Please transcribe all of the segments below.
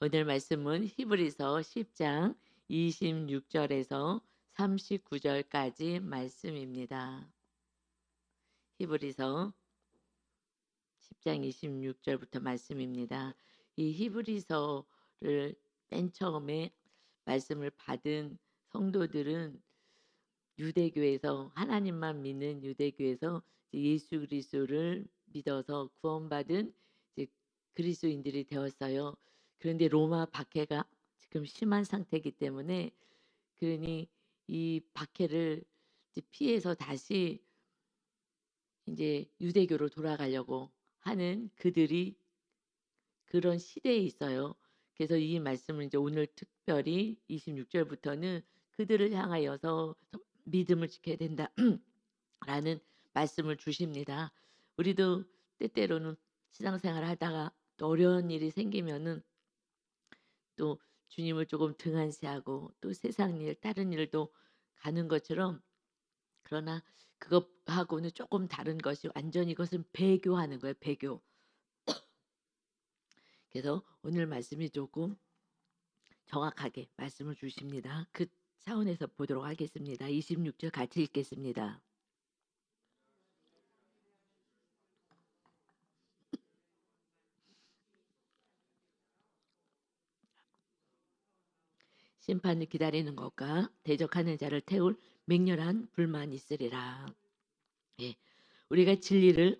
오늘 말씀은 히브리서 10장 26절에서 39절까지 말씀입니다. 히브리서 10장 26절부터 말씀입니다. 이 히브리서를 맨 처음에 말씀을 받은 성도들은 유대교에서 하나님만 믿는 유대교에서 예수 그리스도를 믿어서 구원받은 이제 그리스도인들이 되었어요. 그런데 로마 박해가 지금 심한 상태이기 때문에 그러니 이 박해를 이제 피해서 다시 이제 유대교로 돌아가려고 하는 그들이 그런 시대에 있어요. 그래서 이 말씀을 이제 오늘 특별히 26절부터는 그들을 향하여서 믿음을 지켜야 된다라는 말씀을 주십니다. 우리도 때때로는 신앙생활 하다가 또 어려운 일이 생기면은 또 주님을 조금 등한시하고 또 세상 일, 다른 일도 가는 것처럼 그러나 그것하고는 조금 다른 것이 완전히 이것은 배교하는 거예요. 배교. 그래서 오늘 말씀이 조금 정확하게 말씀을 주십니다. 그 차원에서 보도록 하겠습니다. 26절 같이 읽겠습니다. 심판을 기다리는 것과 대적하는 자를 태울 맹렬한 불만이 있으리라. 예, 우리가 진리를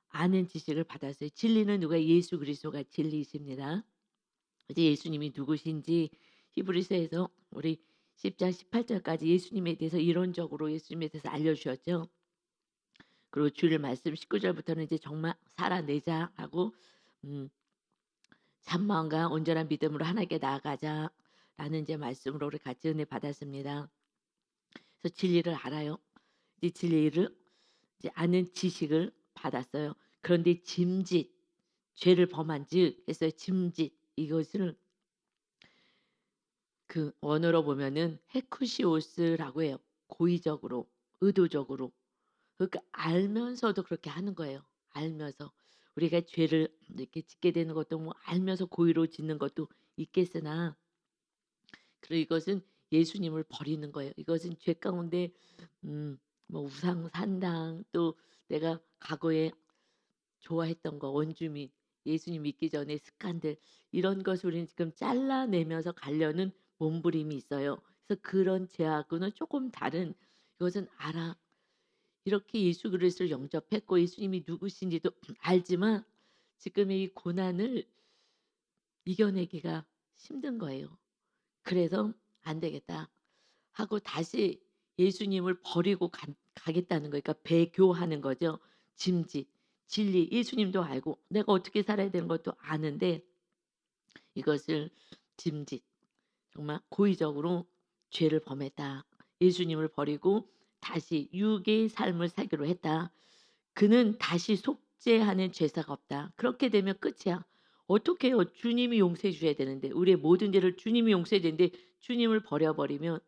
아는 지식을 받았어요. 진리는 누가? 예수 그리스도가 진리이십니다. 이제 예수님이 누구신지 히브리서에서 우리 10장 18절까지 예수님에 대해서 이론적으로 예수님에 대해서 알려주셨죠. 그리고 주일 말씀 19절부터는 이제 정말 살아내자라고 참마음과 온전한 믿음으로 하나님께 나아가자라는 이제 말씀으로 우리 같이 은혜 받았습니다. 그래서 진리를 알아요. 이 진리를 이제 아는 지식을 받았어요. 그런데 짐짓, 죄를 범한즉 했어요. 짐짓 이것을 그 원어로 보면은 헤쿠시오스라고 해요. 고의적으로, 의도적으로. 그러니까 알면서도 그렇게 하는 거예요. 알면서 우리가 죄를 이렇게 짓게 되는 것도 뭐 알면서 고의로 짓는 것도 있겠으나 그리고 이것은 예수님을 버리는 거예요. 이것은 죄 가운데 뭐 우상 산당 또 내가 과거에 좋아했던 거 원주민 예수님 믿기 전에 습관들 이런 것을 우리는 지금 잘라내면서 가려는 몸부림이 있어요. 그래서 그런 죄하고는 조금 다른 이것은 알아. 이렇게 예수 그리스도를 영접했고 예수님이 누구신지도 알지만 지금의 이 고난을 이겨내기가 힘든 거예요. 그래서 안 되겠다 하고 다시 예수님을 버리고 가겠다는 거예요. 그러니까 배교하는 거죠. 짐짓, 진리, 예수님도 알고 내가 어떻게 살아야 되는 것도 아는데 이것을 짐짓, 정말 고의적으로 죄를 범했다. 예수님을 버리고 다시 육의 삶을 살기로 했다. 그는 다시 속죄하는 제사가 없다. 그렇게 되면 끝이야. 어떻게 해요? 주님이 용서해 주셔야 되는데 우리의 모든 죄를 주님이 용서해야 되는데 주님을 버려버리면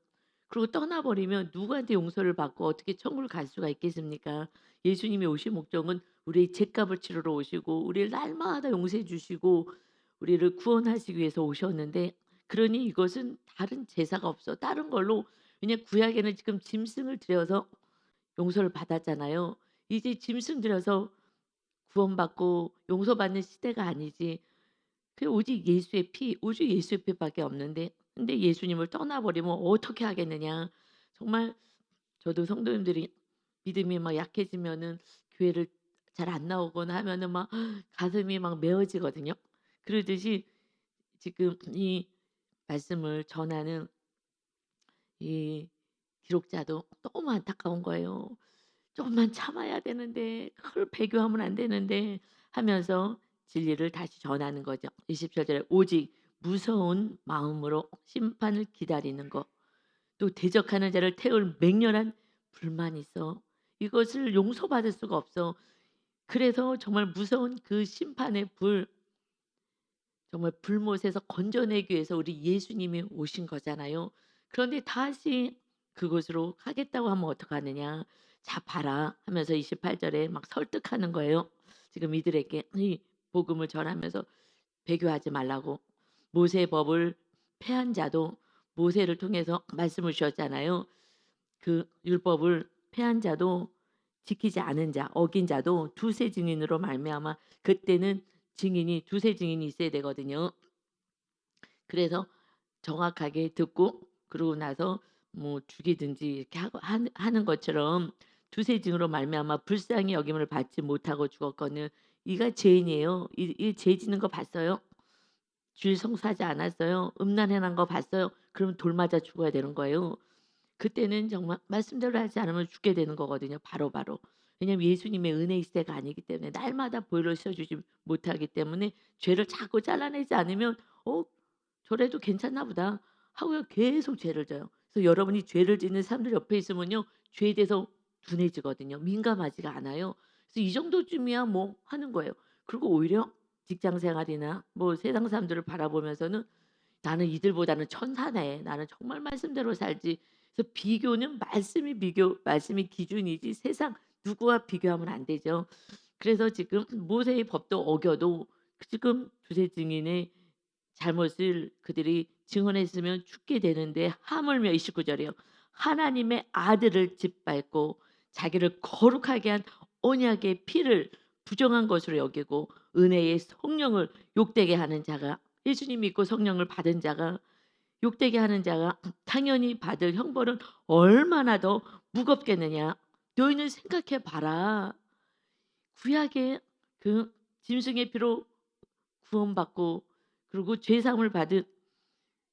그리고 떠나버리면 누구한테 용서를 받고 어떻게 천국을 갈 수가 있겠습니까? 예수님이 오신 목적은 우리의 죄값을 치르러 오시고 우리를 날마다 용서해 주시고 우리를 구원하시기 위해서 오셨는데 그러니 이것은 다른 제사가 없어. 다른 걸로 왜냐 구약에는 지금 짐승을 들여서 용서를 받았잖아요. 이제 짐승 들여서 구원받고 용서받는 시대가 아니지. 그 오직 예수의 피, 오직 예수의 피밖에 없는데 근데 예수님을 떠나버리면 어떻게 하겠느냐. 정말 저도 성도님들이 믿음이 막 약해지면은 교회를 잘 안 나오거나 하면은 막 가슴이 막 메어지거든요. 그러듯이 지금 이 말씀을 전하는 이 기록자도 너무 안타까운 거예요. 조금만 참아야 되는데 그걸 배교하면 안 되는데 하면서 진리를 다시 전하는 거죠. 27절에 오직 무서운 마음으로 심판을 기다리는 것. 또 대적하는 자를 태울 맹렬한 불만이 있어. 이것을 용서받을 수가 없어. 그래서 정말 무서운 그 심판의 불 정말 불못에서 건져내기 위해서 우리 예수님이 오신 거잖아요. 그런데 다시 그곳으로 가겠다고 하면 어떡하느냐. 자 봐라 하면서 28절에 막 설득하는 거예요. 지금 이들에게 이 복음을 전하면서 배교하지 말라고. 모세의 법을 폐한 자도 모세를 통해서 말씀을 주셨잖아요. 그 율법을 폐한 자도 지키지 않은 자, 어긴 자도 두세 증인으로 말미암아 그때는 증인이 두세 증인이 있어야 되거든요. 그래서 정확하게 듣고 그러고 나서 뭐 죽이든지 이렇게 하고 하는 것처럼 두세 증으로 말미암아 불쌍히 여김을 받지 못하고 죽었거늘 이가 죄인이에요. 이 죄 짓는 거 봤어요? 주일 성수하지 않았어요? 음란 행한 거 봤어요? 그러면 돌 맞아 죽어야 되는 거예요. 그때는 정말 말씀대로 하지 않으면 죽게 되는 거거든요 바로바로. 왜냐하면 예수님의 은혜의 시대가 아니기 때문에 날마다 보혈을 써 주지 못하기 때문에 죄를 자꾸 잘라내지 않으면 '어 저래도 괜찮나 보다.' 하고 계속 죄를 져요. 그래서 여러분이 죄를 짓는 사람들 옆에 있으면요. 죄에 대해서 둔해지거든요. 민감하지가 않아요. 그래서 이 정도쯤이야 뭐 하는 거예요. 그리고 오히려 직장 생활이나 뭐 세상 사람들을 바라보면서는 '나는 이들보다는 천사네. 나는 정말 말씀대로 살지.' 그래서 비교는 말씀이 기준이지 세상 누구와 비교하면 안 되죠. 그래서 지금 모세의 법도 어겨도 지금 두세 증인의 잘못을 그들이 증언했으면 죽게 되는데 하물며 29 절이요. 하나님의 아들을 짓밟고 자기를 거룩하게 한 언약의 피를 부정한 것으로 여기고 은혜의 성령을 욕되게 하는 자가 예수님 믿고 성령을 받은 자가 욕되게 하는 자가 당연히 받을 형벌은 얼마나 더 무겁겠느냐. 너희는 생각해 봐라. 구약의 그 짐승의 피로 구원받고 그리고 죄 사함을 받은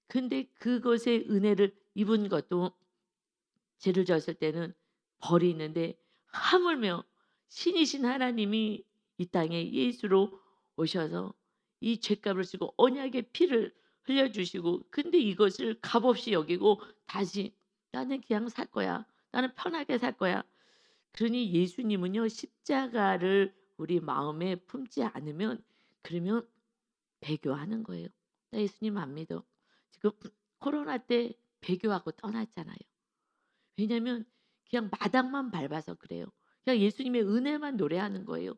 근데 그것의 은혜를 입은 것도 죄를 졌을 때는 벌이 있는데 하물며 신이신 하나님이 이 땅에 예수로 오셔서 이 죄값을 지고 언약의 피를 흘려 주시고 근데 이것을 값없이 여기고 다시 '나는 그냥 살 거야. 나는 편하게 살 거야.' 그러니 예수님은요 십자가를 우리 마음에 품지 않으면 그러면 배교하는 거예요. '나 예수님 안 믿어.' 지금 코로나 때 배교하고 떠났잖아요. 왜냐면 그냥 마당만 밟아서 그래요. 그냥 예수님의 은혜만 노래하는 거예요.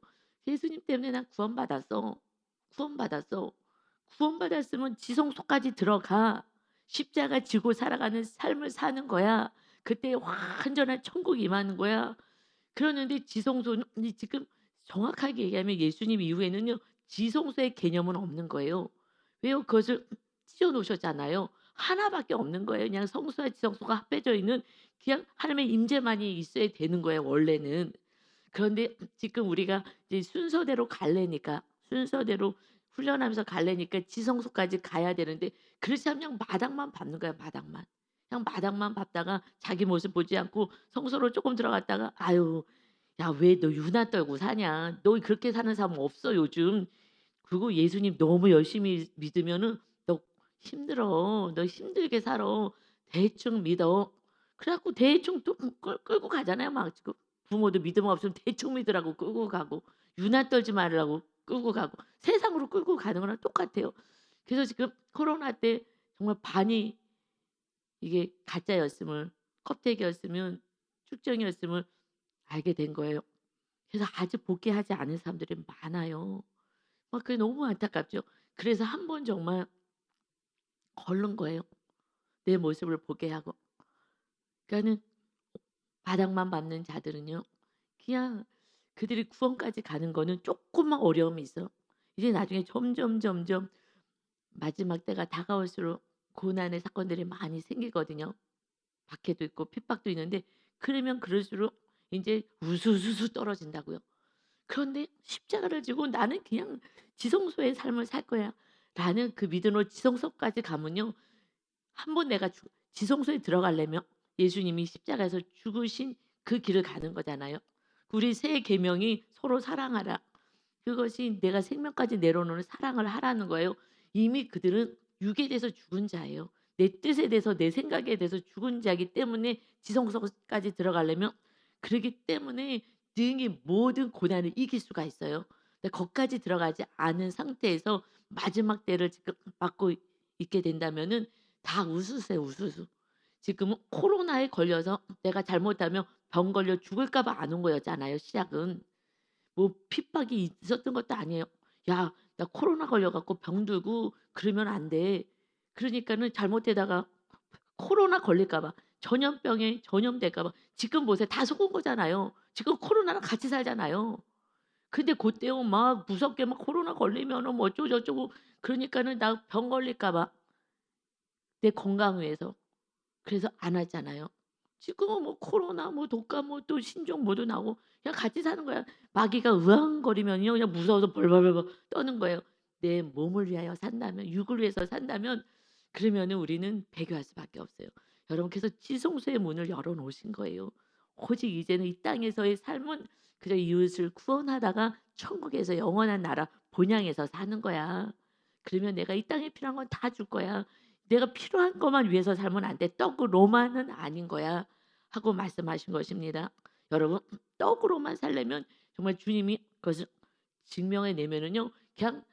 '예수님 때문에 난 구원받았어. 구원받았어.' 구원받았으면 지성소까지 들어가. 십자가 지고 살아가는 삶을 사는 거야. 그때 완전한 천국이 임하는 거야. 그러는데 지성소는 이 지금 정확하게 얘기하면 예수님 이후에는요. 지성소의 개념은 없는 거예요. 왜요? 그것을 찢어 놓으셨잖아요. 하나밖에 없는 거예요. 그냥 성소와 지성소가 합해져 있는 그냥 하나님의 임재만이 있어야 되는 거예요 원래는. 그런데 지금 우리가 이제 순서대로 갈래니까 순서대로 훈련하면서 갈래니까 지성소까지 가야 되는데 그렇지 않으면 그냥 마당만 밟는 거야 마당만. 그냥 마당만 밟다가 자기 모습 보지 않고 성소로 쪼끔 들어갔다가 "아유 야 왜 너 유난 떨고 사냐. 너 그렇게 사는 사람 없어 요즘. 그리고 예수님 너무 열심히 믿으면은 너 힘들어. 너 힘들게 살아. 대충 믿어." 그래 갖고 대충 또 끌고 가잖아요. 막 지금 부모도 믿음 없으면 대충 믿으라고 끌고 가고 유난 떨지 말라고 끌고 가고 세상으로 끌고 가는 거랑 똑같아요. 그래서 지금 코로나 때 정말 반이 이게 가짜였음을 껍데기였으면 축정이었음을 알게 된 거예요. 그래서 아직 복귀하지 않은 사람들이 많아요. 막 그게 너무 안타깝죠. 그래서 한 번 정말 걸른 거예요. 내 모습을 보게 하고. 그러니까는 바닥만 밟는 자들은요. 그냥 그들이 구원까지 가는 거는 쪼끔만 어려움이 있어. 이제 나중에 점점 마지막 때가 다가올수록 고난의 사건들이 많이 생기거든요. 박해도 있고 핍박도 있는데 그러면 그럴수록 인제 우수수수 떨어진다고요. 그런데 십자가를 지고 '나는 그냥 지성소의 삶을 살 거야.'라는 그 믿음으로 지성소까지 가면요. 한 번 내가 지성소에 들어가려면 예수님이 십자가에서 죽으신 그 길을 가는 거잖아요. 우리 새 계명이 서로 사랑하라. 그것이 내가 생명까지 내려놓는 사랑을 하라는 거예요. 이미 그들은 육에 대해서 죽은 자예요. 내 뜻에 대해서 내 생각에 대해서 죽은 자이기 때문에 지성소까지 들어가려면 그러기 때문에 능히 모든 고난을 이길 수가 있어요. 근데 거기까지 들어가지 않은 상태에서 마지막 때를 지금 맞고 있게 된다면은 다 우수수예요, 우수수. 지금은 코로나에 걸려서 내가 잘못하면 병 걸려 죽을까 봐 안 온 거였잖아요, 시작은. 뭐 핍박이 있었던 것도 아니에요. "야 나 코로나 걸려 갖고 병들고 그러면 안 돼. 그러니까는 잘못되다가 코로나 걸릴까 봐 전염병에 전염될까 봐 지금 보세요. 다 속은 거잖아요. 지금 코로나랑 같이 살잖아요. 근데 고때요 막 무섭게 막 코로나 걸리면은 뭐 어쩌고 저쩌고 그러니까는 나 병 걸릴까 봐 내 건강 위해서 그래서 안 하잖아요. 지금은 뭐 코로나 뭐 독감 뭐 또 신종 뭐도 나오고 그냥 같이 사는 거야. 마귀가 으앙거리면요 그냥 무서워서 벌벌벌벌 떠는 거예요. 내 몸을 위하여 산다면 육을 위해서 산다면 그러면은 우리는 배교할 수밖에 없어요. 여러분께서 지성소의 문을 열어 놓으신 거예요. 오직 이제는 이 땅에서의 삶은 그저 이웃을 구원하다가 천국에서 영원한 나라 본향에서 사는 거야. 그러면 내가 이 땅에 필요한 건 다 줄 거야. 내가 필요한 것만 위해서 살면 안 돼. 떡으로만은 아닌 거야." 하고 말씀하신 것입니다. 여러분 떡으로만 살려면 정말 주님이 그것을 증명해 내면은요. 그냥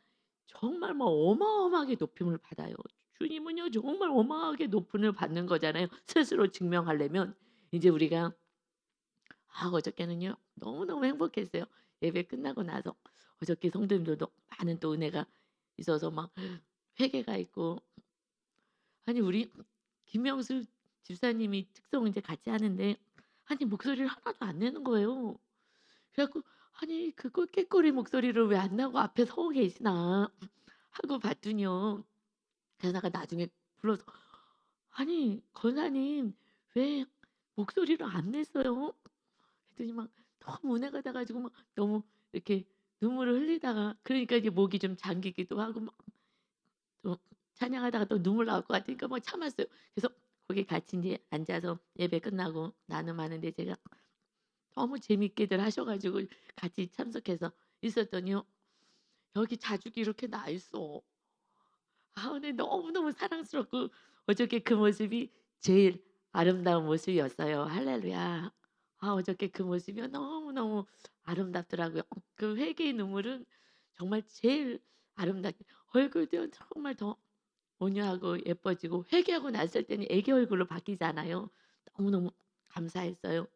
정말 뭐 어마어마하게 높임을 받아요. 주님은요 정말 어마하게 높임을 받는 거잖아요. 스스로 증명하려면. 이제 우리가 어저께는요 너무너무 행복했어요. 예배 끝나고 나서 어저께 성도님들도 많은 또 은혜가 있어서 막 회개가 있고 아니 우리 김명수 집사님이 특송 이제 같이 하는데 아니 목소리를 하나도 안 내는 거예요. 그래 갖고 '아니 그 꾀꼬리 목소리를 왜 안 내고 앞에 서 계시나.' 하고 봤더니요. 대사가 나중에 불러서 "아니 권사님 왜 목소리를 안 냈어요?" 했더니 막 너무 은혜가 돼 가지고 막 너무 이렇게 눈물을 흘리다가 그러니까 이제 목이 좀 잠기기도 하고 막 또 찬양하다가 또 눈물 나올 것 같으니까 막 참았어요. 그래서 거기 같이 인제 앉아서 예배 끝나고 나눔하는데 제가 너무 재밌게들 하셔 가지고 같이 참석해서 있었더니요. 여기 자죽이 이렇게 나 있어. 근데 너무너무 사랑스럽고 어저께 그 모습이 제일 아름다운 모습이었어요. 할렐루야. 어저께 그 모습이 너무너무 아름답더라고요. 그 회개의 눈물은 정말 제일 아름답게 얼굴도 정말 더 온유하고 예뻐지고 회개하고 났을 때는 애기 얼굴로 바뀌잖아요. 너무너무 감사했어요.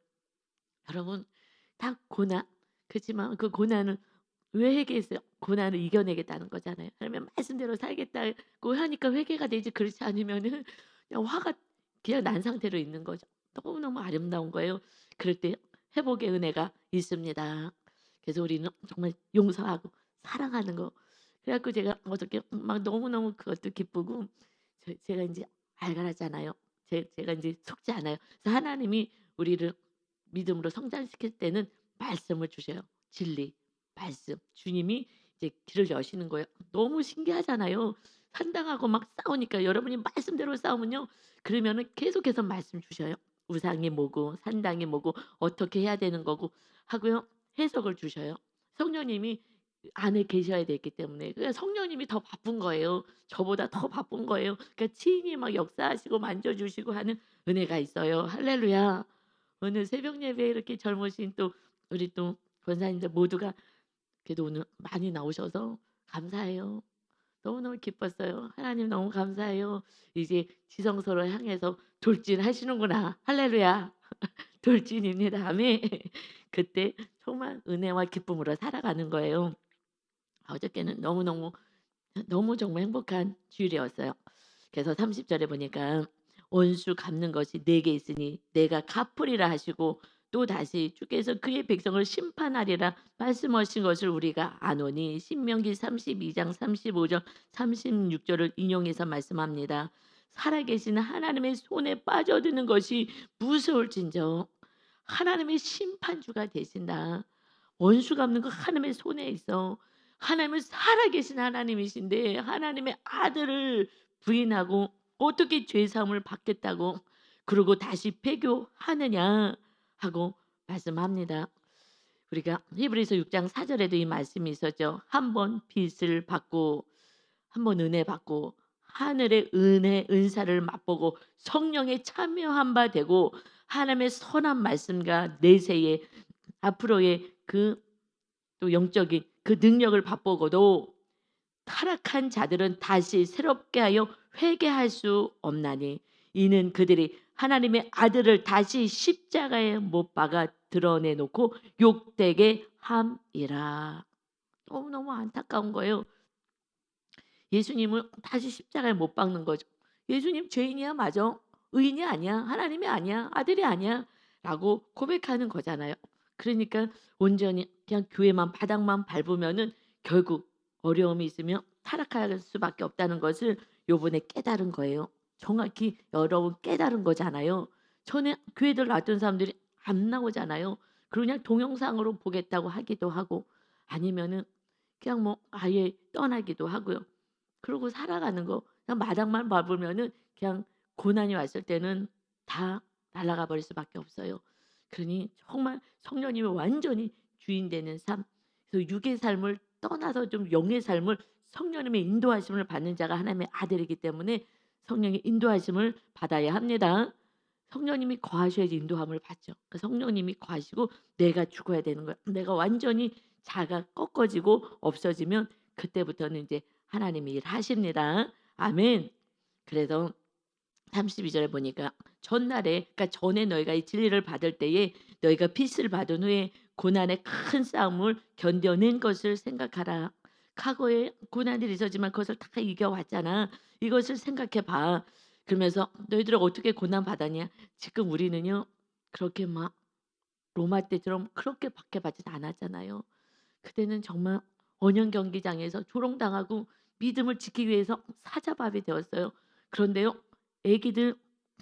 여러분 다 고난 그렇지만 그 고난은 왜 회개했어요? 고난을 이겨내겠다는 거잖아요. 그러면 말씀대로 살겠다고 하니까 회개가 되지 그렇지 않으면은 그냥 화가 그냥 난 상태로 있는 거죠. 너무너무 아름다운 거예요. 그럴 때 회복의 은혜가 있습니다. 그래서 우리는 정말 용서하고 사랑하는 거. 그래 갖고 제가 어저께 막 너무너무 그것도 기쁘고 제가 인제 알갈았잖아요. 제가 인제 속지 않아요. 그래서 하나님이 우리를 믿음으로 성장시킬 때는 말씀을 주셔요. 진리, 말씀. 주님이 이제 길을 여시는 거예요. 너무 신기하잖아요. 산당하고 막 싸우니까 여러분이 말씀대로 싸우면요. 그러면은 계속해서 말씀 주셔요. 우상이 뭐고 산당이 뭐고 어떻게 해야 되는 거고 하고요. 해석을 주셔요. 성령님이 안에 계셔야 되기 때문에 그러니까 성령님이 더 바쁜 거예요. 저보다 더 바쁜 거예요. 그러니까 친히 막 역사하시고 만져 주시고 하는 은혜가 있어요. 할렐루야. 오늘 새벽 예배에 이렇게 젊으신 또 우리 또 권사님들 모두가 그래도 오늘 많이 나오셔서 감사해요. 너무너무 기뻤어요. 하나님 너무 감사해요. 이제 지성소를 향해서 돌진하시는구나. 할렐루야. 돌진입니다. 아멘. 그때 정말 은혜와 기쁨으로 살아가는 거예요. 어저께는 너무 정말 행복한 주일이었어요. 그래서 30 절에 보니까 "원수 갚는 것이 내게 있으니 내가 갚으리라." 하시고 또다시 주께서 그의 백성을 심판하리라 말씀하신 것을 우리가 아노니 신명기 32장 35절 36 절을 인용해서 말씀합니다. 살아계신 하나님의 손에 빠져드는 것이 무서울진저 하나님의 심판주가 되신다. 원수 갚는 거 하나님의 손에 있어. 하나님은 살아계신 하나님이신데 하나님의 아들을 부인하고 어떻게 죄 사함을 받겠다고 그러고 다시 배교하느냐 하고 말씀합니다. 우리가 히브리서 6장 4 절에도 이 말씀이 있었죠. 한 번 빚을 받고 한 번 은혜 받고 하늘의 은혜 은사를 맛보고 성령에 참여한 바 되고 하나님의 선한 말씀과 내세의 앞으로의 그 또 영적인 그 능력을 맛보고도 타락한 자들은 다시 새롭게 하여 회개할 수 없나니 이는 그들이 하나님의 아들을 다시 십자가에 못 박아 드러내 놓고 욕되게 함이라. 너무너무 안타까운 거예요. 예수님을 다시 십자가에 못 박는 거죠. "예수님 죄인이야 맞아. 의인이 아니야. 하나님이 아니야. 아들이 아니야."라고 고백하는 거잖아요. 그러니까 온전히 그냥 교회만 바닥만 밟으면은 결국 어려움이 있으면 타락할 수밖에 없다는 것을 요번에 깨달은 거예요. 정확히 여러분 깨달은 거잖아요. 전에 교회들 나왔던 사람들이 안 나오잖아요. 그리고 그냥 동영상으로 보겠다고 하기도 하고 아니면은 그냥 뭐 아예 떠나기도 하고요. 그러고 살아가는 거 그냥 마당만 밟으면은 그냥 고난이 왔을 때는 다 날아가 버릴 수밖에 없어요. 그러니 정말 성령님이 완전히 주인 되는 삶, 그래서 육의 삶을 떠나서 좀 영의 삶을 성령님의 인도하심을 받는 자가 하나님의 아들이기 때문에 성령의 인도하심을 받아야 합니다. 성령님이 거하셔야지 인도함을 받죠. 그 성령님이 거하시고 내가 죽어야 되는 거야. 내가 완전히 자가 꺾어지고 없어지면 그때부터는 이제 하나님이 일하십니다. 아멘. 그래서 32 절에 보니까 전날에 그러니까 전에 너희가 이 진리를 받을 때에 너희가 빚을 받은 후에 고난의 큰 싸움을 견뎌낸 것을 생각하라. 과거에 고난들이 있었지만 그것을 다 이겨왔잖아. 이것을 생각해 봐. 그러면서 너희들은 어떻게 고난 받았냐? 지금 우리는요. 그렇게 막 로마 때처럼 그렇게 박해받지 않았잖아요. 그때는 정말 언양 경기장에서 조롱당하고 믿음을 지키기 위해서 사자밥이 되었어요. 그런데요. 애기들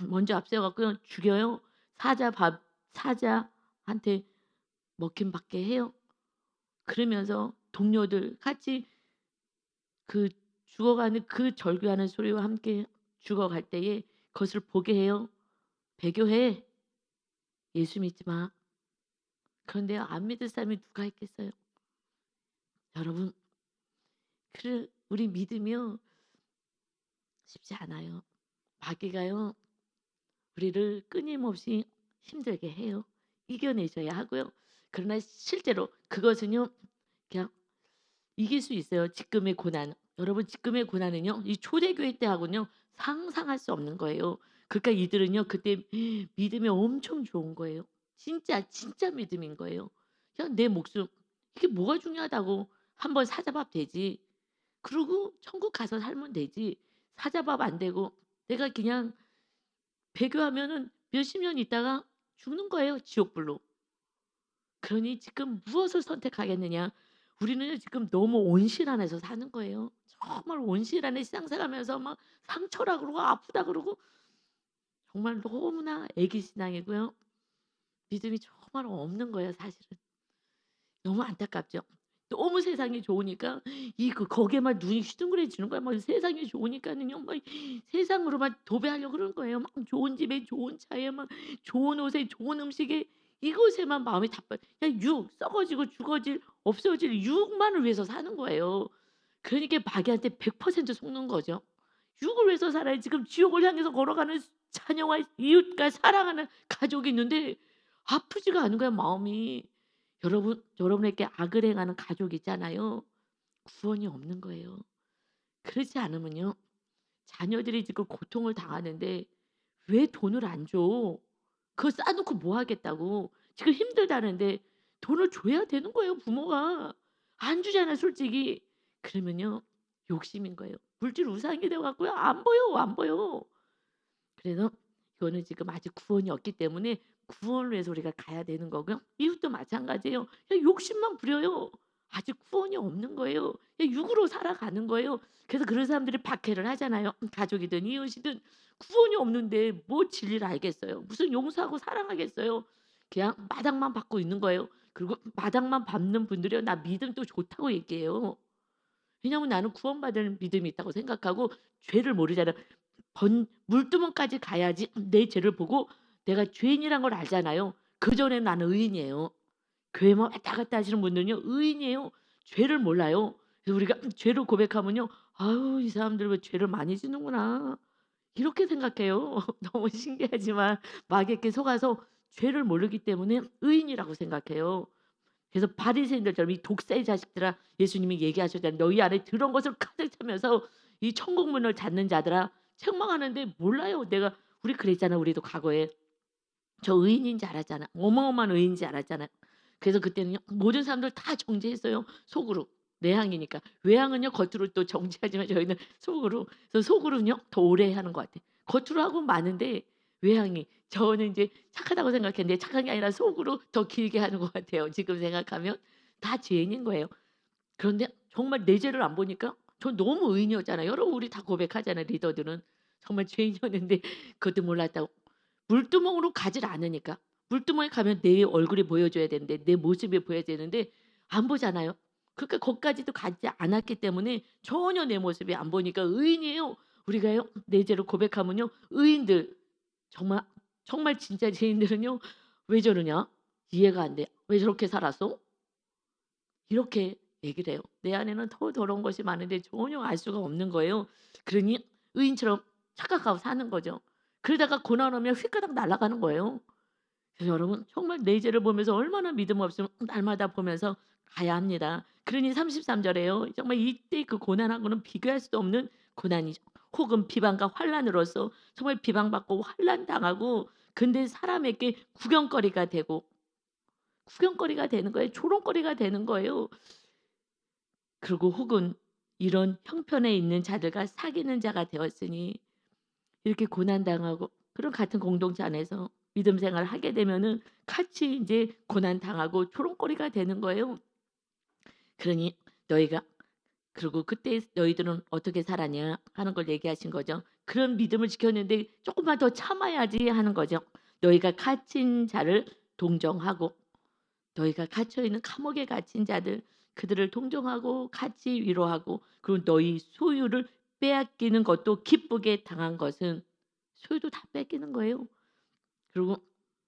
먼저 앞세워 갖고요. 죽여요. 사자한테 먹힘 받게 해요. 그러면서 동료들 같이 그 죽어가는 그 절규하는 소리와 함께 죽어갈 때에 그것을 보게 해요. 배교해. 예수 믿지 마. 그런데 안 믿을 사람이 누가 있겠어요. 여러분 우리 믿으면 쉽지 않아요. 마귀가요. 우리를 끊임없이 힘들게 해요. 이겨내셔야 하고요. 그러나 실제로 그것은요. 그냥 이길 수 있어요. 지금의 고난. 여러분 지금의 고난은요. 이 초대교회 때하고는요. 상상할 수 없는 거예요. 그러니까 이들은요. 그때 믿음이 엄청 좋은 거예요. 진짜 믿음인 거예요. 그냥 내 목숨 이게 뭐가 중요하다고 한번 사자밥 되지. 그러고 천국 가서 살면 되지. 사자밥 안 되고 내가 그냥 배교하면은 몇십 년 있다가 죽는 거예요, 지옥불로. 그러니 지금 무엇을 선택하겠느냐? 우리는 지금 너무 온실 안에서 사는 거예요. 정말 온실 안에 신앙생활하면서 막 상처라 그러고 아프다 그러고 정말 너무나 애기 신앙이고요. 믿음이 정말 없는 거예요, 사실은. 너무 안타깝죠. 너무 세상이 좋으니까 거기에만 눈이 휘둥그레지는 거야. 막 세상이 좋으니까는요. 막 세상으로만 도배하려고 그러는 거예요. 막 좋은 집에 좋은 차에 막 좋은 옷에 좋은 음식에 이것에만 마음이 그냥 썩어지고 죽어질 없어질 육만을 위해서 사는 거예요. 그러니까 마귀한테 100% 속는 거죠. 육을 위해서 살아야 지금 지옥을 향해서 걸어가는 자녀와 이웃과 사랑하는 가족이 있는데 아프지가 않은 거야 마음이. 여러분에게 악을 행하는 가족 있잖아요. 구원이 없는 거예요. 그렇지 않으면요. 자녀들이 지금 고통을 당하는데 왜 돈을 안 줘? 그거 싸 놓고 뭐 하겠다고. 지금 힘들다는데 돈을 줘야 되는 거예요 부모가. 안 주잖아요 솔직히. 그러면요. 욕심인 거예요. 물질 우상이 돼 갖고요. 안 보여, 안 보여. 그래서 이거는 지금 아직 구원이 없기 때문에 구원을 위해서 우리가 가야 되는 거고요. 이웃도 마찬가지예요. 그냥 욕심만 부려요. 아직 구원이 없는 거예요. 그냥 육으로 살아가는 거예요. 그래서 그런 사람들이 박해를 하잖아요. 가족이든 이웃이든 구원이 없는데 뭐 진리를 알겠어요. 무슨 용서하고 사랑하겠어요. 그냥 마당만 밟고 있는 거예요. 그리고 마당만 밟는 분들이요. 나 믿음 또 좋다고 얘기해요. 왜냐하면 나는 구원받을 믿음이 있다고 생각하고 죄를 모르잖아요. 물두멍까지 가야지 내 죄를 보고 내가 죄인이란 걸 알잖아요. 그전에는 나는 의인이에요. 교회만 왔다 갔다 하시는 분들은요. 의인이에요. 죄를 몰라요. 그래서 우리가 죄를 고백하면요. '아유 이 사람들 왜 죄를 많이 지는구나.' 이렇게 생각해요. 너무 신기하지만 마귀에게 속아서 죄를 모르기 때문에 의인이라고 생각해요. 그래서 바리새인들처럼 "이 독사의 자식들아." 예수님이 얘기하셨잖아요. "너희 안에 더러운 것을 가득 차면서 이 천국 문을 닫는 자들아." 책망하는데 몰라요. 우리 그랬잖아 우리도 과거에. 저 의인인 줄 알았잖아. 어마어마한 의인인 줄 알았잖아요. 그래서 그때는요 모든 사람들 다 정죄했어요 속으로. 내향이니까. 외향은요 겉으로 또 정지하지만 저희는 속으로. 그래서 속으로는요 더 오래 하는 것 같아요. 겉으로 하고 마는데 외향이 저는 인제 착하다고 생각했는데 착한 게 아니라 속으로 더 길게 하는 것 같아요. 지금 생각하면. 다 죄인인 거예요. 그런데 정말 내 죄를 안 보니까 전 너무 의인이었잖아요. 여러분 우리 다 고백하잖아요 리더들은. 정말 죄인이었는데 그것도 몰랐다고. 물두멍으로 가질 않으니까. 물두멍에 가면 내 얼굴이 보여줘야 되는데 내 모습이 보여야 되는데 안 보잖아요. 그러니까 거기까지도 가지 않았기 때문에 전혀 내 모습이 안 보니까 의인이에요. 우리가요 내 죄를 고백하면요 의인들 정말 정말 진짜 죄인들은요 "왜 저러냐? 이해가 안 돼. 왜 저렇게 살았어?" 이렇게 얘기를 해요. 내 안에는 더 더러운 것이 많은데 전혀 알 수가 없는 거예요. 그러니 의인처럼 착각하고 사는 거죠. 그러다가 고난 오면 휘가닥 날아가는 거예요. 그래서 여러분 정말 내 죄를 보면서 얼마나 믿음 없으면 날마다 보면서 가야 합니다. 그러니 33 절에요. 정말 이때 그 고난하고는 비교할 수도 없는 고난이죠. 혹은 비방과 환난으로서 정말 비방받고 환난당하고 근데 사람에게 구경거리가 되고 구경거리가 되는 거예요. 조롱거리가 되는 거예요. 그리고 혹은 이런 형편에 있는 자들과 사귀는 자가 되었으니 이렇게 고난당하고 그런 같은 공동체 안에서 믿음 생활을 하게 되면은 같이 인제 고난당하고 조롱거리가 되는 거예요. 그러니 너희가 그리고 "그때 너희들은 어떻게 살았냐?" 하는 걸 얘기하신 거죠. 그런 믿음을 지켰는데 "쪼끔만 더 참아야지." 하는 거죠. "너희가 갇힌 자를 동정하고" 너희가 갇혀 있는 감옥에 갇힌 자들 그들을 동정하고 같이 위로하고 그리고 너희 소유를 빼앗기는 것도 기쁘게 당한 것은 소유도 다 뺏기는 거예요. 그리고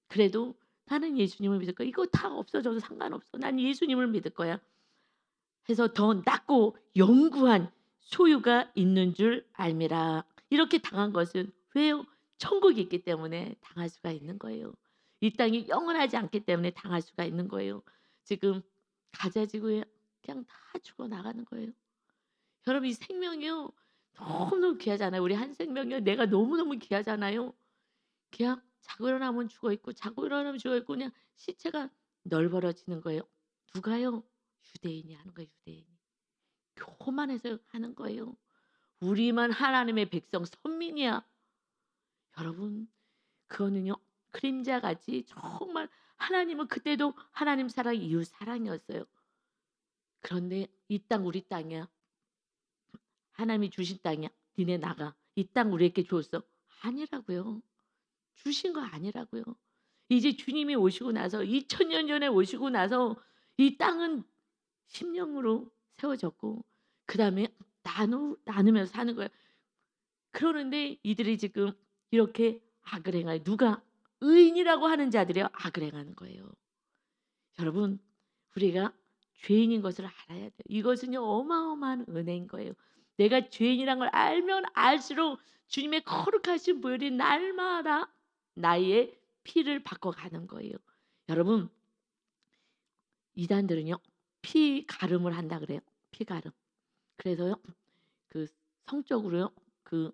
그래도 '나는 예수님을 믿을 거야. 이거 다 없어져도 상관없어. 난 예수님을 믿을 거야.' 해서 더 낫고 영구한 소유가 있는 줄 알미라. 이렇게 당한 것은 왜요? 천국이 있기 때문에 당할 수가 있는 거예요. 이 땅이 영원하지 않기 때문에 당할 수가 있는 거예요. 지금 가자 지구에 그냥 다 죽어 나가는 거예요. 여러분 이 생명이요. 너무너무 귀하잖아요. 우리 한 생명이요. 내가 너무너무 귀하잖아요. 그냥 자고 일어나면 죽어 있고 자고 일어나면 죽어 있고 그냥 시체가 널브러지는 거예요. 누가요? 유대인이 하는 거예요, 유대인이. 교만해서 하는 거예요. 우리만 하나님의 백성 선민이야. 여러분 그거는요. 그림자같이 정말 하나님은 그때도 하나님 사랑 이웃 사랑이었어요. 그런데 이 땅 우리 땅이야. 하나님이 주신 땅이야. 니네 나가. 이 땅 우리에게 줬어. 아니라고요. 주신 거 아니라고요. 이제 주님이 오시고 나서 2000년 전에 오시고 나서 이 땅은 심령으로 세워졌고 그다음에 나누면서 사는 거예요. 그러는데 이들이 지금 이렇게 악을 행하여 누가 의인이라고 하는 자들이요 악을 행하는 거예요. 여러분 우리가 죄인인 것을 알아야 돼요. 이것은요 어마어마한 은혜인 거예요. 내가 죄인이란 걸 알면 알수록 주님의 거룩하신 보혈이 날마다 나의 피를 바꿔가는 거예요. 여러분 이단들은요 피 가름을 한다 그래요. 피 가름. 그래서요 그 성적으로요 그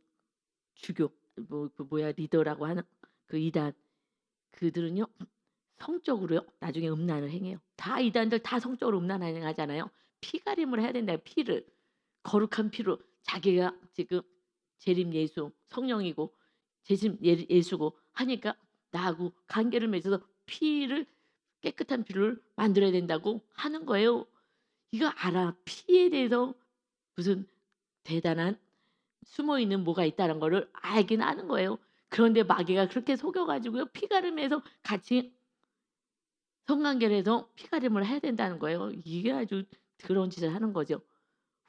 주교 그 뭐야 리더라고 하는 그 이단 그들은요 성적으로요 나중에 음란을 행해요. 다 이단들 다 성적으로 음란 행하잖아요. 피가림을 해야 된다 피를. 거룩한 피로 자기가 지금 재림 예수 성령이고 재림 예수고 하니까 나하고 관계를 맺어서 피를 깨끗한 피를 만들어야 된다고 하는 거예요. 이거 알아. 피에 대해서 무슨 대단한 숨어 있는 뭐가 있다는 거를 알긴 아는 거예요. 그런데 마귀가 그렇게 속여 가지고요. 피가름해서 같이 성관계를 해서 피가름을 해야 된다는 거예요. 이게 아주 더러운 짓을 하는 거죠.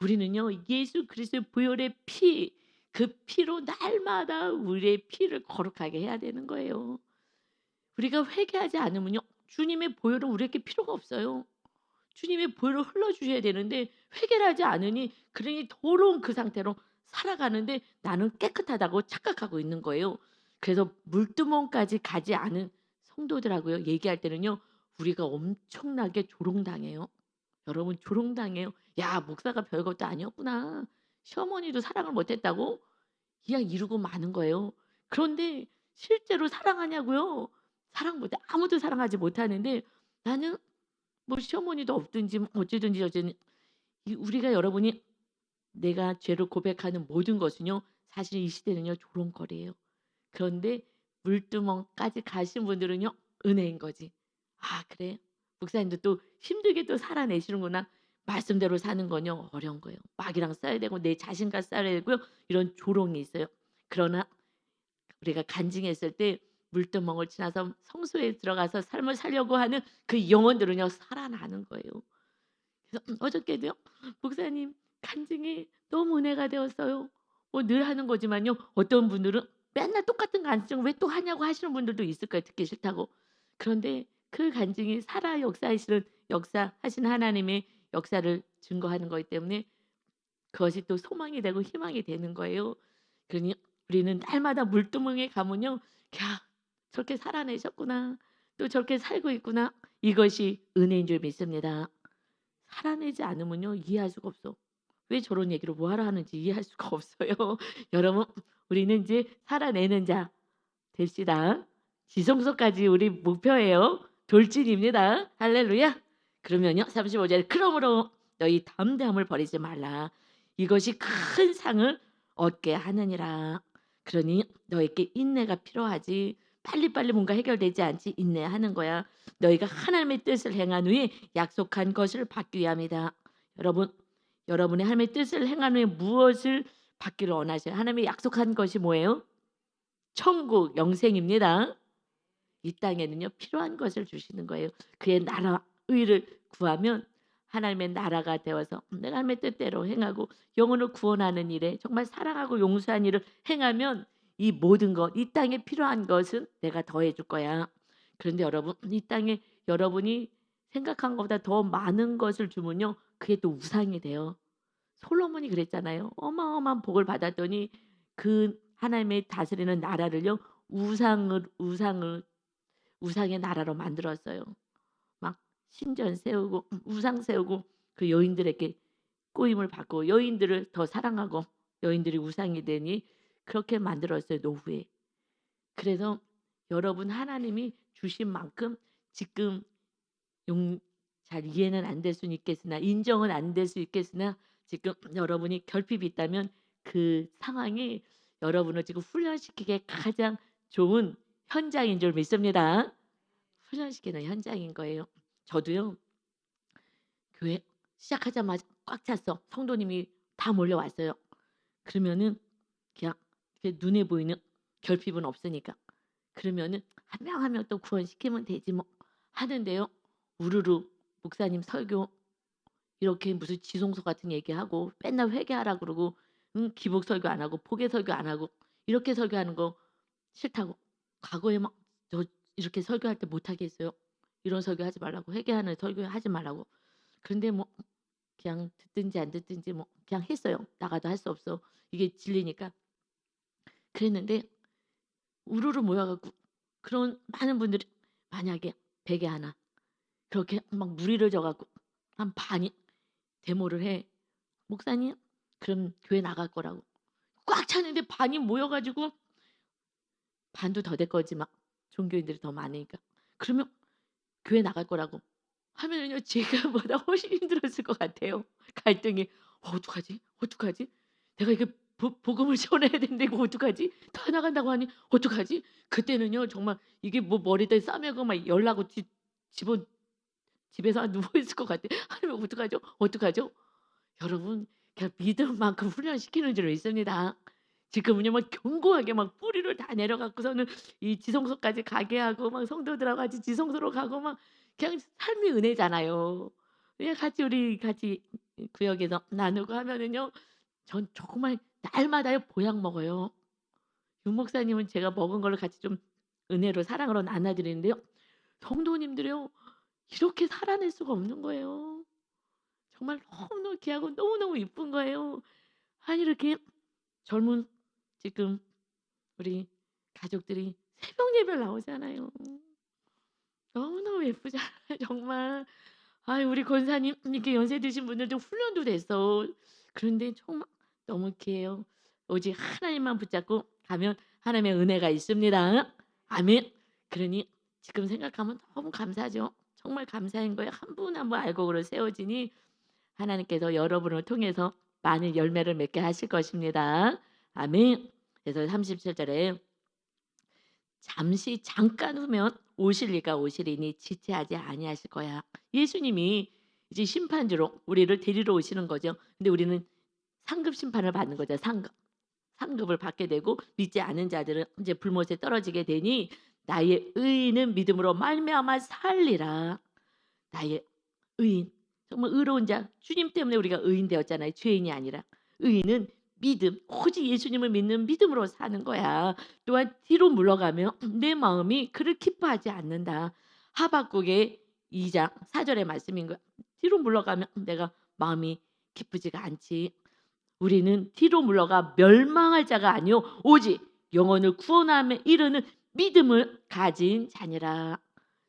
우리는요. 예수 그리스도의 보혈의 피 그 피로 날마다 우리의 피를 거룩하게 해야 되는 거예요. 우리가 회개하지 않으면요. 주님의 보혈은 우리에게 필요가 없어요. 주님의 보혈을 흘러 주셔야 되는데 회개를 하지 않으니 그러니 더러운 그 상태로 살아가는데 나는 깨끗하다고 착각하고 있는 거예요. 그래서 물두멍까지 가지 않은 성도들하고요 얘기할 때는요. 우리가 엄청나게 조롱당해요. 여러분 조롱당해요. "야 목사가 별것도 아니었구나. 시어머니도 사랑을 못 했다고?" 그냥 이러고 마는 거예요. 그런데 실제로 사랑하냐고요? 사랑 못해. 아무도 사랑하지 못하는데 나는 뭐 시어머니도 없든지 뭐 어찌든지 저쨌든 이 우리가 여러분이 내가 죄를 고백하는 모든 것은요. 사실 이 시대는요 조롱거리예요. 그런데 물두멍까지 가신 분들은요 은혜인 거지. '아 그래? 목사님도 또 힘들게 또 살아내시는구나.' 말씀대로 사는 건요 어려운 거예요. 마귀랑 싸워야 되고 내 자신과 싸워야 되고요. 이런 조롱이 있어요. 그러나 우리가 간증했을 때 물두멍을 지나서 성소에 들어가서 삶을 살려고 하는 그 영혼들은요 살아나는 거예요. 그래서 어저께도요. "목사님 간증이 너무 은혜가 되었어요." 늘 하는 거지만요. 어떤 분들은 맨날 똑같은 간증을 "왜 또 하냐."고 하시는 분들도 있을 거예요, 듣기 싫다고. 그런데 그 간증이 살아 역사하시는 역사하신 하나님의 역사를 증거하는 거기 때문에 그것이 또 소망이 되고 희망이 되는 거예요. 그러니 우리는 날마다 물두멍에 가면요. '야 저렇게 살아내셨구나. 또 저렇게 살고 있구나.' 이것이 은혜인 줄 믿습니다. 살아내지 않으면요 이해할 수가 없어. 왜 저런 얘기를 뭐하러 하는지 이해할 수가 없어요. 여러분 우리는 이제 살아내는 자 됩시다. 지성소까지 우리 목표예요. 돌진입니다. 할렐루야. 그러면요 35 절 "그러므로 너희 담대함을 버리지 말라. 이것이 큰 상을 얻게 하느니라. 그러니 너에게 인내가 필요하지. 빨리빨리 뭔가 해결되지 않지 인내하는 거야. 너희가 하나님의 뜻을 행한 후에 약속한 것을 받기 위함이다." 여러분, 여러분이 하나님의 뜻을 행한 후에 무엇을 받기를 원하세요? 하나님이 약속한 것이 뭐예요? 천국, 영생입니다. 이 땅에는요 필요한 것을 주시는 거예요. 그의 나라 의를 구하면 하나님의 나라가 되어서 내가 하나님의 뜻대로 행하고 영혼을 구원하는 일에 정말 사랑하고 용서한 일을 행하면 이 모든 것, 이 땅에 필요한 것은 내가 더해 줄 거야. 그런데 여러분 이 땅에 여러분이 생각한 것보다 더 많은 것을 주면요. 그게 또 우상이 돼요. 솔로몬이 그랬잖아요. 어마어마한 복을 받았더니 그 하나님의 다스리는 나라를요. 우상의 나라로 만들었어요. 막 신전 세우고 우상 세우고 그 여인들에게 꼬임을 받고 여인들을 더 사랑하고 여인들이 우상이 되니 그렇게 만들었어요, 노후에. 그래서 여러분 하나님이 주신 만큼 지금 용 잘 이해는 안 될 수는 있겠으나 인정은 안 될 수 있겠으나 지금 여러분이 결핍이 있다면 그 상황이 여러분을 지금 훈련시키기에 가장 좋은 현장인 줄 믿습니다. 훈련시키는 현장인 거예요. 저도요. 교회 시작하자마자 꽉 찼어. 성도님이 다 몰려왔어요. 그러면은 그냥 이렇게 눈에 보이는 결핍은 없으니까. 그러면은 한 명 한 명 또 구원시키면 되지 뭐 하는데요. 우르르 목사님 설교 이렇게 무슨 지성소 같은 얘기하고 맨날 회개하라 그러고 기복 설교 안 하고 포개 설교 안 하고 이렇게 설교하는 거 싫다고. 과거에 막 저 이렇게 설교할 때 못하게 했어요. 이런 설교하지 말라고 회개하는 설교하지 말라고. 그런데 뭐 그냥 듣든지 안 듣든지 뭐 그냥 했어요. 나가도 할 수 없어. 이게 진리니까. 그랬는데 우르르 모여 갖고 그런 많은 분들이 만약에 베개 하나 그렇게 막 무리를 져 갖고 한 반이 데모를 해. "목사님 그럼 교회 나갈 거라고." 꽉 찼는데 반이 모여 가지고 반도 더 될 거지 막 종교인들이 더 많으니까. 그러면 교회 나갈 거라고 하면은요 제가보다 훨씬 힘들었을 것 같아요. 갈등이 어떡하지? 어떡하지? 내가 이게 복음을 전해야 되는데 이거 어떡하지? 다 나간다고 하니 어떡하지?" 그때는요 정말 이게 뭐 머리에 싸매고 막 열나고 집어 집에서 누워 있을 것 같아. '하나님 어떡하죠? 어떡하죠?' 여러분 그냥 믿음만큼 훈련시키는 줄 믿습니다. 지금은요 막 견고하게 막 뿌리를 다 내려 갖고서는 이 지성소까지 가게 하고 막 성도들하고 같이 지성소로 가고 막 그냥 삶이 은혜잖아요. 그냥 같이 우리 같이 구역에서 나누고 하면은요 전 정말 날마다요 보약 먹어요. 윤 목사님은 제가 먹은 거를 같이 좀 은혜로 사랑으로 나눠 드리는데요. 성도님들이요 이렇게 살아낼 수가 없는 거예요. 정말 너무너무 귀하고 너무너무 이쁜 거예요. 아니 이렇게 젊은 지금 우리 가족들이 새벽 예배를 나오잖아요. 너무너무 예쁘잖아요 정말. 아유 우리 권사님 이렇게 연세 드신 분들도 훈련도 됐어. 그런데 정말 너무 귀해요. 오직 하나님만 붙잡고 가면 하나님의 은혜가 있습니다. 아멘. 그러니 지금 생각하면 너무 감사하죠. 정말 감사한 거예요. 한 분 한 분 알곡으로 세워지니 하나님께서 여러분을 통해서 많은 열매를 맺게 하실 것입니다. 아멘. 그래서 37절에 잠시 잠깐 후면 오실 이가 오시리니 지체하지 아니하실 거야. 예수님이 이제 심판주로 우리를 데리러 오시는 거죠. 근데 우리는 상급 심판을 받는 거죠. 상급을 받게 되고 믿지 않은 자들은 이제 불못에 떨어지게 되니 나의 의인은 믿음으로 말미암아 살리라. 나의 의인, 정말 의로운 자, 주님 때문에 우리가 의인 되었잖아요. 죄인이 아니라. 의인은 믿음, 오직 예수님을 믿는 믿음으로 사는 거야. 또한 뒤로 물러가면 내 마음이 그를 기뻐하지 않는다. 하박국의 2장 4절의 말씀인 거야. 뒤로 물러가면 내가 마음이 기쁘지가 않지. 우리는 뒤로 물러가 멸망할 자가 아니요 오직 영혼을 구원함에 이르는 믿음을 가진 자니라.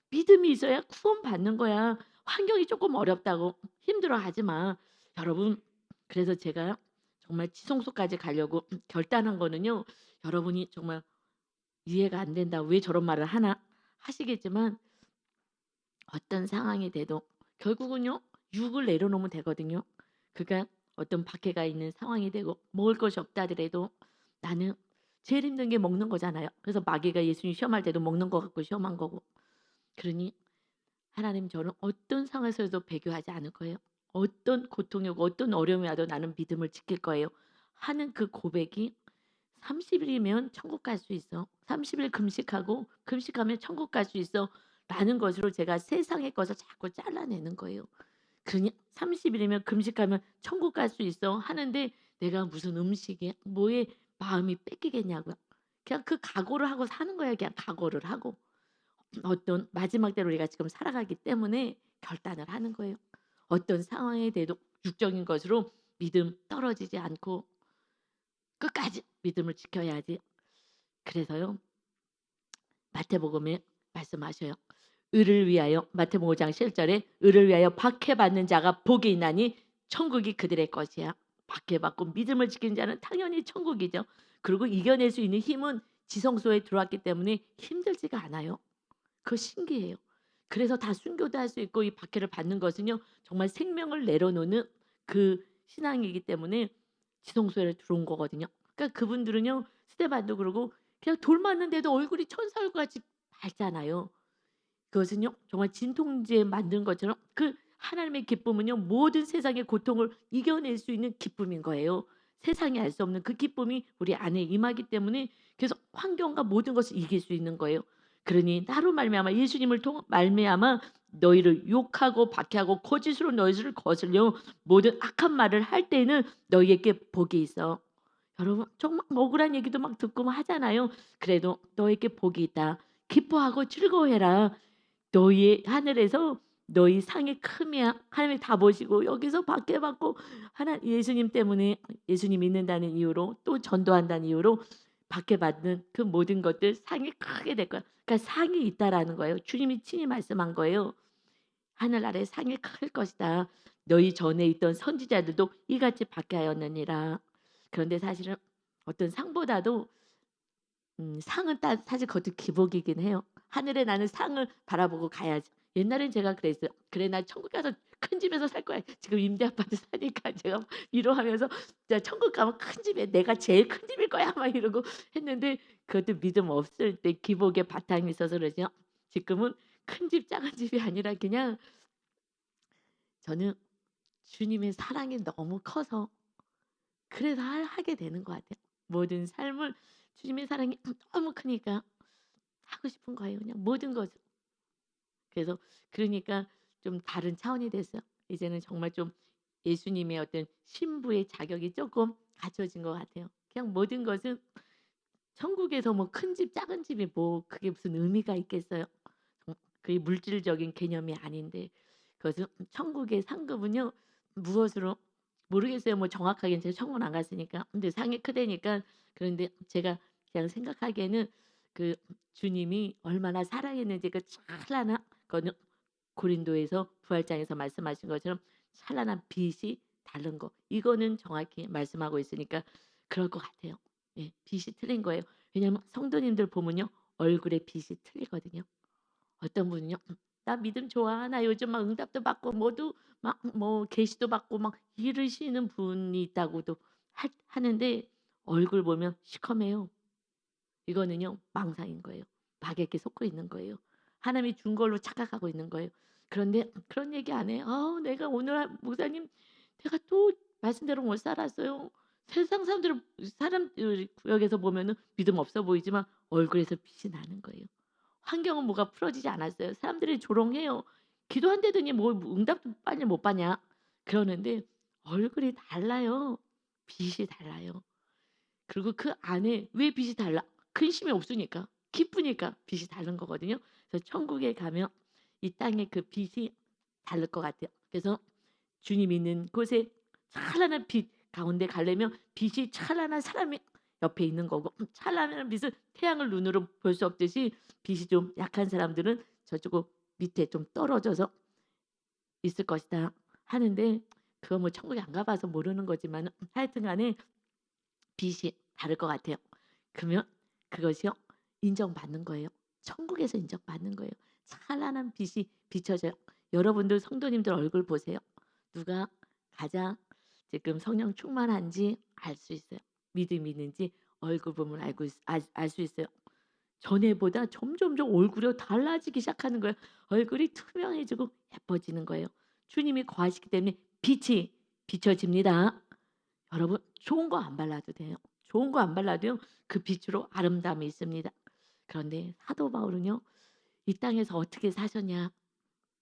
믿음이 있어야 구원받는 거야. 환경이 조금 어렵다고 힘들어하지 마. 여러분, 그래서 제가 정말 지성소까지 가려고 결단한 거는요. 여러분이 정말 이해가 안 된다. 왜 저런 말을 하나 하시겠지만 어떤 상황이 돼도 결국은요. 육을 내려놓으면 되거든요. 그러니까 어떤 박해가 있는 상황이 되고 먹을 것이 없다 하더라도 나는 제일 힘든 게 먹는 거잖아요. 그래서 마귀가 예수님 시험할 때도 먹는 거 갖고 시험한 거고. 그러니 하나님 저는 어떤 상황에서도 배교하지 않을 거예요. 어떤 고통이 오고 어떤 어려움이 와도 나는 믿음을 지킬 거예요. 하는 그 고백이 30일이면 천국 갈 수 있어. 30일 금식하고 금식하면 천국 갈 수 있어. 라는 것으로 제가 세상의 것을 자꾸 잘라내는 거예요. 그러니 30일이면 금식하면 천국 갈 수 있어 하는데 내가 무슨 음식에 뭐에 마음이 뺏기겠냐고요. 그냥 그 각오를 하고 사는 거야. 그냥 각오를 하고. 어떤 마지막 때로 우리가 지금 살아가기 때문에 결단을 하는 거예요. 어떤 상황에 대해도 육적인 것으로 믿음 떨어지지 않고 끝까지 믿음을 지켜야지. 그래서요. 마태복음에 말씀하셔요. 의를 위하여 마태복음 5장 7절에 의를 위하여 박해받는 자가 복이 있나니 천국이 그들의 것이야. 박해받고 믿음을 지키는 자는 당연히 천국이죠. 그리고 이겨낼 수 있는 힘은 지성소에 들어왔기 때문에 힘들지가 않아요. 그거 신기해요. 그래서 다 순교도 할 수 있고 이 박해를 받는 것은요. 정말 생명을 내려놓는 그 신앙이기 때문에 지성소에 들어온 거거든요. 그러니까 그분들은요. 스데반도 그러고 그냥 돌 맞는데도 얼굴이 천사 얼굴같이 밝잖아요. 그것은요. 정말 진통제 만든 것처럼 그 하나님의 기쁨은요. 모든 세상의 고통을 이겨낼 수 있는 기쁨인 거예요. 세상이 알 수 없는 그 기쁨이 우리 안에 임하기 때문에 그래서 환경과 모든 것을 이길 수 있는 거예요. 그러니 나로 말미암아 예수님을 통 말미암아 너희를 욕하고 박해하고 거짓으로 너희를 거슬려 모든 악한 말을 할 때에는 너희에게 복이 있어. 여러분 정말 억울한 얘기도 막 듣고 막 하잖아요. 그래도 너에게 복이 있다. 기뻐하고 즐거워해라. 너희의 하늘에서 너희 상의 큼이야. 하나님이 다 보시고 여기서 박해받고 하나 예수님 때문에 예수님 믿는다는 이유로 또 전도한다는 이유로 박해받는 그 모든 것들 상이 크게 될 거야. 그러니까 상이 있다라는 거예요. 주님이 친히 말씀한 거예요. 하늘 아래 상이 클 것이다. 너희 전에 있던 선지자들도 이같이 박해하였느니라. 그런데 사실은 어떤 상보다도 상은 사실 그것도 기복이긴 해요. 하늘에 나는 상을 바라보고 가야지. 옛날엔 제가 그랬어요. '그래 나 천국 가서 큰 집에서 살 거야.' 지금 임대 아파트 사니까 제가 위로하면서 '진짜 천국 가면 큰 집에 내가 제일 큰 집일 거야.' 막 이러고 했는데 그것도 믿음 없을 때 기복의 바탕이 있어서 그러죠. 지금은 큰 집 작은 집이 아니라 그냥 저는 주님의 사랑이 너무 커서 그래서 하게 되는 것 같아요. 모든 삶을 주님의 사랑이 너무 크니까 하고 싶은 거예요. 그냥 모든 것을. 그래서 그러니까 좀 다른 차원이 됐어요. 이제는 정말 좀 예수님의 어떤 신부의 자격이 조금 갖춰진 것 같아요. 그냥 모든 것은 천국에서 뭐 큰 집 작은 집이 뭐 그게 무슨 의미가 있겠어요. 그게 물질적인 개념이 아닌데 그것은 천국의 상급은요. 무엇으로 모르겠어요. 뭐 정확하게는 제가 천국은 안 갔으니까. 근데 상이 크다니까 그런데 제가 그냥 생각하기에는 그 주님이 얼마나 사랑했는지 그 찬란한 거는 고린도에서 부활장에서 말씀하신 것처럼 찬란한 빛이 다른 거. 이거는 정확히 말씀하고 있으니까 그럴 것 같아요. 예. 빛이 틀린 거예요. 왜냐하면 성도님들 보면요. 얼굴에 빛이 틀리거든요. 어떤 분은요. 나 믿음 좋아. 나 요즘 막 응답도 받고 모두 막 뭐 계시도 받고 막 이러시는 분이 있다고도 하는데 얼굴 보면 시커매요. 이거는요 망상인 거예요. 마귀에게 속고 있는 거예요. 하나님이 준 걸로 착각하고 있는 거예요. 그런데 그런 얘기 안 해요. 내가 오늘 목사님 내가 또 말씀대로 못 살았어요. 세상 사람들 구역에서 보면은 믿음 없어 보이지만 얼굴에서 빛이 나는 거예요. 환경은 뭐가 풀어지지 않았어요. 사람들이 조롱해요. "기도한다더니 뭐 응답도 빨리 못 받냐." 그러는데 얼굴이 달라요. 빛이 달라요. 그리고 그 안에 왜 빛이 달라? 근심이 없으니까. 기쁘니까 빛이 다른 거거든요. 그래서 천국에 가면 이 땅의 그 빛이 다를 것 같아요. 그래서 주님 있는 곳에 찬란한 빛 가운데 가려면 빛이 찬란한 사람이 옆에 있는 거고 찬란한 빛은 태양을 눈으로 볼 수 없듯이 빛이 좀 약한 사람들은 저쪽 밑에 좀 떨어져서 있을 것이다 하는데 그거 뭐 천국에 안 가봐서 모르는 거지만 하여튼간에 빛이 다를 것 같아요. 그러면 그것이요 인정받는 거예요. 천국에서 인정받는 거예요. 찬란한 빛이 비춰져요. 여러분들 성도님들 얼굴 보세요. 누가 가장 지금 성령 충만한지 알 수 있어요. 믿음이 있는지 얼굴 보면 알 수 있어요. 전에보다 점점점 얼굴이 달라지기 시작하는 거예요. 얼굴이 투명해지고 예뻐지는 거예요. 주님이 거하시기 때문에 빛이 비춰집니다. 여러분 좋은 거 안 발라도 돼요. 좋은 거 안 발라도요. 그 빛으로 아름다움이 있습니다. 그런데 사도 바울은요. 이 땅에서 어떻게 사셨냐.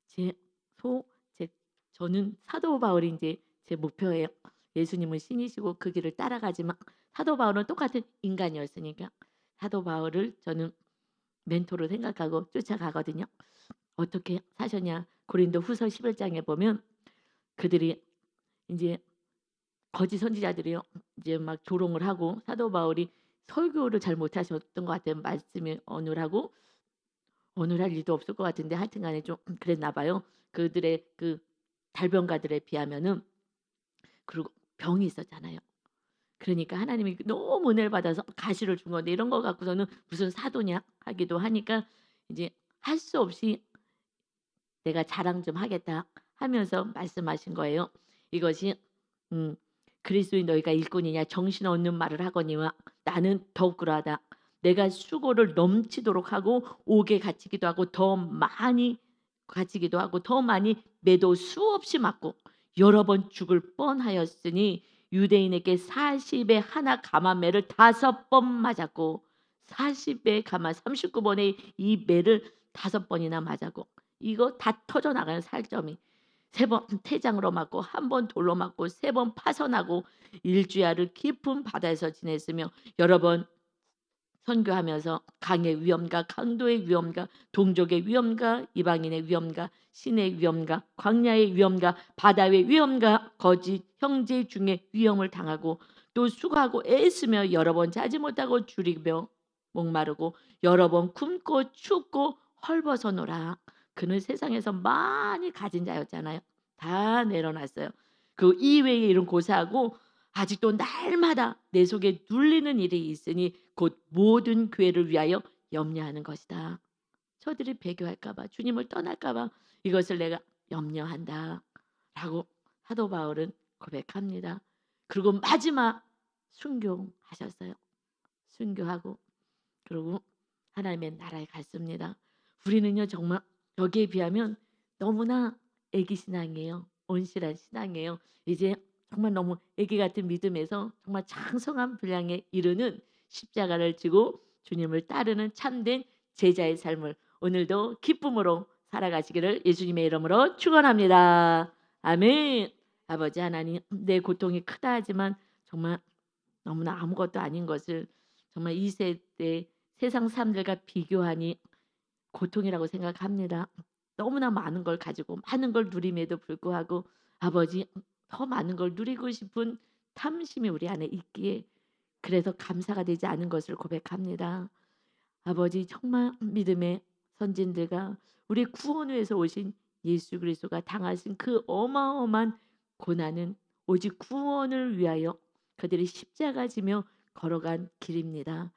제 소 제 저는 사도 바울이 인제 제 목표예요. 예수님은 신이시고 그 길을 따라가지만 사도 바울은 똑같은 인간이었으니까 사도 바울을 저는 멘토로 생각하고 쫓아가거든요. 어떻게 사셨냐. 고린도후서 11 장에 보면 그들이 인제 거짓 선지자들이요. 이제 막 조롱을 하고 사도 바울이 설교를 잘 못하셨던 것 같아요. 말씀이 어눌하고 어눌할 일도 없을 것 같은데 하여튼 간에 좀 그랬나 봐요. 그들의 그 달변가들에 비하면은. 그리고 병이 있었잖아요. 그러니까 하나님이 너무 은혜를 받아서 가시를 준 건데 이런 거 갖고서는 무슨 사도냐 하기도 하니까 이제 할 수 없이 "내가 자랑 좀 하겠다." 하면서 말씀하신 거예요. 이것이 음 "그리스도인 너희가 일꾼이냐 정신없는 말을 하거니와 나는 더욱 그러하다. 내가 수고를 넘치도록 하고 옥에 갇히기도 하고 더 많이 갇히기도 하고 더 많이 매도 수없이 맞고 여러 번 죽을 뻔하였으니 유대인에게 40에 하나 감한 매를 5번 맞았고 40에 감한 39번의 이 매를 5번이나 맞았고 이거 다 터져 나가는 살점이 3번 태장으로 맞고 1번 돌로 맞고 3번 파선하고 일주야를 깊은 바다에서 지냈으며 여러 번 선교하면서 강의 위험과 강도의 위험과 동족의 위험과 이방인의 위험과 신의 위험과 광야의 위험과 바다의 위험과 거짓 형제 중에 위험을 당하고 또 수고하고 애쓰며 여러 번 자지 못하고 줄이며 목마르고 여러 번 굶고 춥고 헐벗어노라. 그는 세상에서 많이 가진 자였잖아요. 다 내려놨어요. 그 이외에 이런 고사하고 아직도 날마다 내 속에 눌리는 일이 있으니 곧 모든 교회를 위하여 염려하는 것이다. 저들이 배교할까 봐 주님을 떠날까 봐 이것을 내가 염려한다. 라고 사도 바울은 고백합니다. 그리고 마지막 순교하셨어요. 순교하고 그리고 하나님의 나라에 갔습니다. 우리는요 정말 여기에 비하면 너무나 애기 신앙이에요. 온실한 신앙이에요. 이제 정말 너무 애기 같은 믿음에서 정말 장성한 분량에 이르는 십자가를 지고 주님을 따르는 참된 제자의 삶을 오늘도 기쁨으로 살아가시기를 예수님의 이름으로 축원합니다. 아멘. 아버지 하나님 내 고통이 크다 하지만 정말 너무나 아무것도 아닌 것을 정말 이 세대 세상 사람들과 비교하니 고통이라고 생각합니다. 너무나 많은 걸 가지고 많은 걸 누림에도 불구하고 아버지 더 많은 걸 누리고 싶은 탐심이 우리 안에 있기에 그래서 감사가 되지 않은 것을 고백합니다. 아버지 정말 믿음의 선진들과 우리 구원 위에서 오신 예수 그리스도가 당하신 그 어마어마한 고난은 오직 구원을 위하여 그들이 십자가 지며 걸어간 길입니다.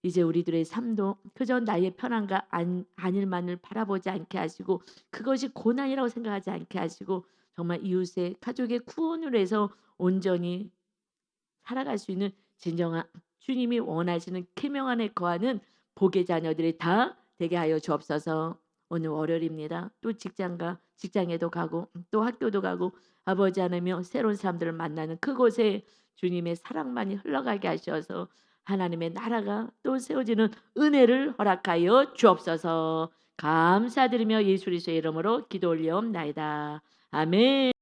이제 우리들의 삶도 그저 나의 편안과 안일만을 바라보지 않게 하시고 그것이 고난이라고 생각하지 않게 하시고 정말 이웃의 가족의 구원을 해서 온전히 살아갈 수 있는 진정한 주님이 원하시는 계명 안에 거하는 복의 자녀들이 다 되게 하여 주옵소서. 오늘 월요일입니다. 또 직장에도 가고 또 학교도 가고 아버지 하나며 새로운 사람들을 만나는 그곳에 주님의 사랑만이 흘러가게 하셔서 하나님의 나라가 또 세워지는 은혜를 허락하여 주옵소서. 감사드리며 예수 그리스도의 이름으로 기도 올리옵나이다. 아멘.